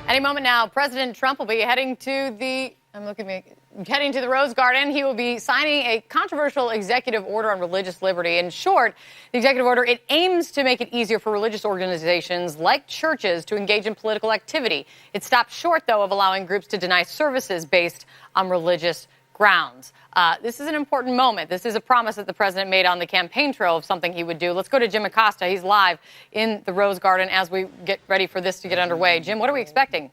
Any moment now, President Trump will be heading to the Rose Garden. He will be signing a controversial executive order on religious liberty. In short, the executive order, it aims to make it easier for religious organizations like churches to engage in political activity. It stops short, though, of allowing groups to deny services based on religious grounds. This is an important moment. This is a promise that the president made on the campaign trail of something he would do. Let's go to Jim Acosta. He's live in the Rose Garden as we get ready for this to get underway. Jim, what are we expecting?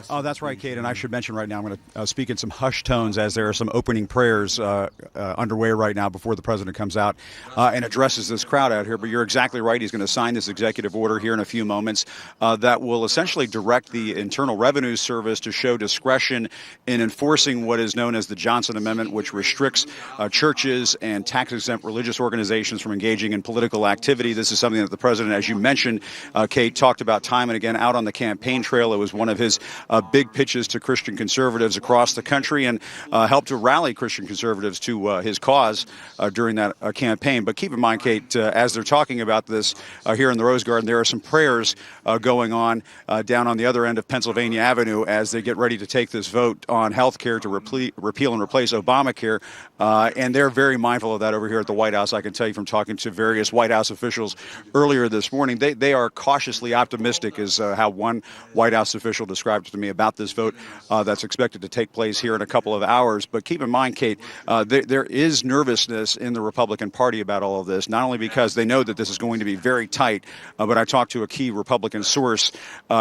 Oh, that's right, Kate. And I should mention right now, I'm going to speak in some hushed tones as there are some opening prayers underway right now before the president comes out and addresses this crowd out here. But you're exactly right. He's going to sign this executive order here in a few moments that will essentially direct the Internal Revenue Service to show discretion in enforcing what is known as the Johnson Amendment, which restricts churches and tax-exempt religious organizations from engaging in political activity. This is something that the president, as you mentioned, Kate, talked about time and again out on the campaign trail. It was one of his big pitches to Christian conservatives across the country and helped to rally Christian conservatives to his cause during that campaign. But keep in mind, Kate, as they're talking about this here in the Rose Garden, there are some prayers going on down on the other end of Pennsylvania Avenue as they get ready to take this vote on health care to repeal and replace Obamacare. And they're very mindful of that over here at the White House. I can tell you from talking to various White House officials earlier this morning, they are cautiously optimistic, is how one White House official described to me about this vote that's expected to take place here in a couple of hours. But keep in mind, Kate, there is nervousness in the Republican Party about all of this, not only because they know that this is going to be very tight, but I talked to a key Republican source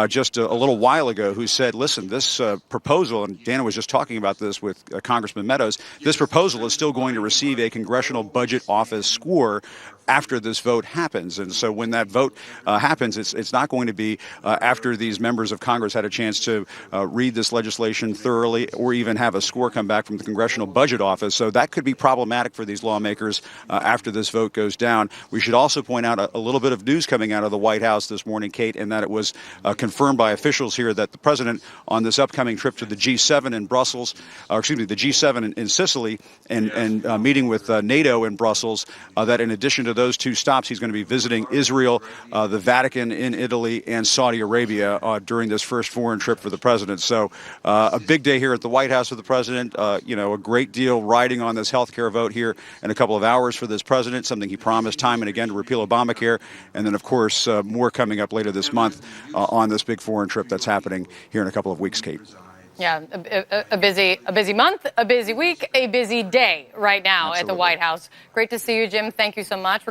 just a little while ago who said, listen, this proposal, and Dana was just talking about this with Congressman Meadows, this proposal is still going to receive a Congressional Budget Office score after this vote happens. And so when that vote happens, it's not going to be after these members of Congress had a chance to read this legislation thoroughly or even have a score come back from the Congressional Budget Office. So that could be problematic for these lawmakers after this vote goes down. We should also point out a little bit of news coming out of the White House this morning, Kate, and that it was confirmed by officials here that the president on this upcoming trip to the G7 in Brussels, the G7 in Sicily and meeting with NATO in Brussels, that in addition to those two stops, he's going to be visiting Israel, the Vatican in Italy, and Saudi Arabia during this first foreign trip for the president. So a big day here at the White House for the president, a great deal riding on this health care vote here in a couple of hours for this president, something he promised time and again to repeal Obamacare. And then, of course, more coming up later this month on this big foreign trip that's happening here in a couple of weeks, Kate. Yeah, a busy month, a busy week, a busy day right now. Absolutely. At the White House. Great to see you, Jim. Thank you so much.